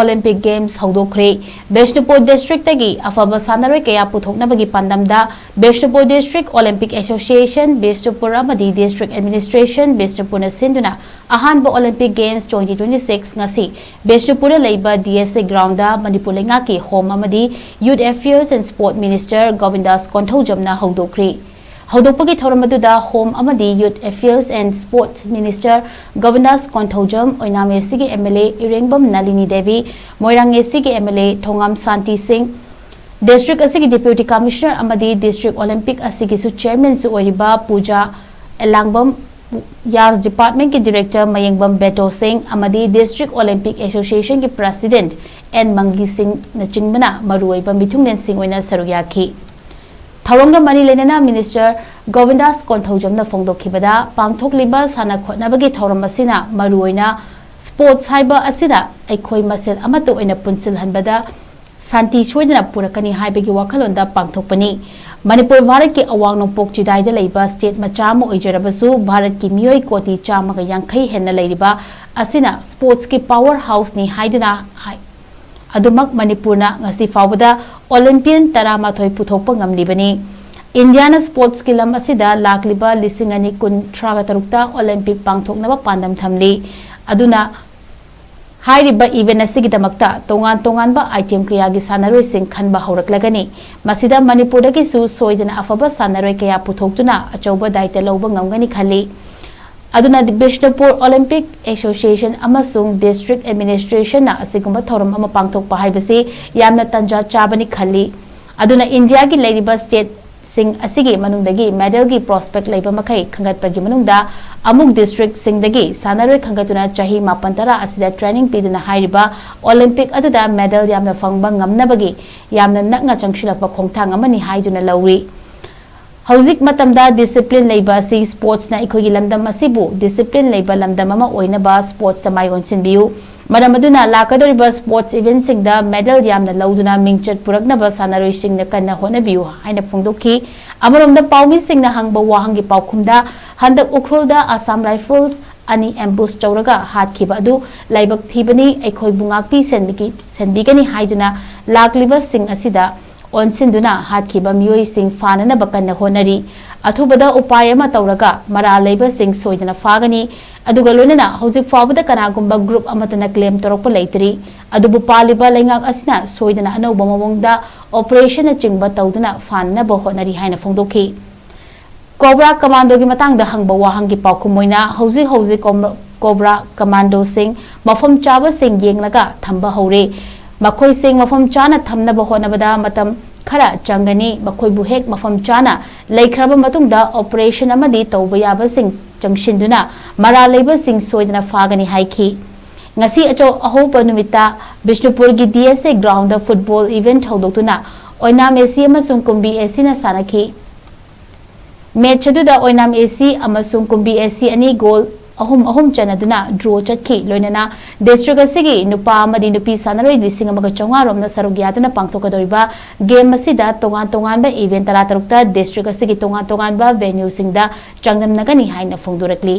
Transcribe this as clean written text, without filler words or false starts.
Olympic Games Houdokhare Bishnupur District Tagi Afaba Sannaroi kaya PUTHOKNABAGI PANDAMDA Bishnupur District Olympic Association Bishnupur AMADI District Administration Bishnupur SINDUNA Ahanba Olympic Games 2026 ngasi Bishnupur LEIBA DSA Ground da MANIPUR LEINGAK Home AMADI Youth Affairs and Sport Minister GOVINDAS KONTHOUJAM na Houdokhare Houdokhpagi thoramadu Home AMADI Youth Affairs and Sports Minister GOVINDAS KONTHOUJAM oiname sigi MLA Irengbam Nalini Devi Moirang sigi MLA Thongam Santi Singh District asigi Deputy Commissioner AMADI District Olympic asigi su Chairman su oiriba Puja Elangbam Yas Department ki Director Mayengbam Beto Singh AMADI District Olympic Association ki President N Mangi Singh na chingbana maruoiba mithungnen sing oina saruyaki Tharonga mani lenana Minister Govindas Konthoujam na phongdokhibada pangthokliba sana khotnabagi thoram asina maruoina sports haiba asida aikhoi masel amato oina punsil hanbada santi soidana purakani haibagi wakhalonda pangthokpani Manipur Bharat ki awang nongpok chidai da leiba state macha mo oijarabasu Bharat ki miyoi koti chamaga yankhai henna leiriba asina sports ki powerhouse ni haidana Adumak Manipurna ngasi fawada Olympian taramathoi puthokpa ngamlibani Indiana sports kilam asida lakliba lisingani kun traga Olympic pangthoknaba pandam thamli aduna hairiba event asigidamakta tongan ba item kayagi sanaroi sing khanba horaklagani masida Manipurdagi su soidana afaba sanaroi kaya puthoktuna achauba daita lawba ngamgani khali Aduna Bishnupur Olympic Association amasung District Administration na asigumba thoram ama pangthokpa haibasi yamna tanja chabani khali aduna India gi leiriba state sing asigi manungdagi medal gi prospect leiba makai khangatpagi manungda amuk district singdagi sanaroi khangatuna chahi mapantara asida training piduna hairiba Olympic aduda medal yamna fangba ngamnabagi yamna nakna changshilapa khongthang amani haiduna lauri Houzik matamda discipline leiba si sports na ikogi lamdam asibu discipline leiba lamdam ama oina ba sports sa mayon sinbiu maramaduna lakadoriba sports event singda medal yamna lauduna mingchat purakna ba sanaroi singna kanna honabiu haina phongdokhi amaromda paumi singna hangba wahangi paukhumda handak ukhrulda Assam Rifles ani ambush tawraga hatkhiba adu laibak thibani aikoi bungakpi senbigani haiduna lakliba sing asida on SINDUNA hatkhiba miyoi sing fanana bakanna honari athubada upayama tawraga mara leiba sing soidana fagani aduga loinana hojik fawbada kanagumba group amatana claim torokpa leitri adubu paliba lengak asina soidana anauba mamongda operation chingba tawduna fanana ba honari haina phongdokhi Cobra Commando gi matangda hangba wahangi paukumoina hojik Cobra Commando sing mafam chaba sing yenglaga thamba hore Makhoi sing mafam chana thamna ba honabada matam khara changani makhoi bu hek mafam chana leikraba matungda operation amadi tawba yaba sing changshinduna mara leiba sing soidana fagani haiki ngasi acho ahoba numita Bishnupur gi DSA ground da football event hodoktuna oinam AC amasung kumbi AC na sanaki match aduda oinam AC amasung kumbi AC ani goal ahum chanaduna draw chakhi loinana district asigi nupa amadi nupi sanaroi lising amaga chonga romna sarugyatuna pangthokadoriba game asida tongan ba event tara tarukta district asigi tongan ba venue singda changnam nagani haina phongdurakli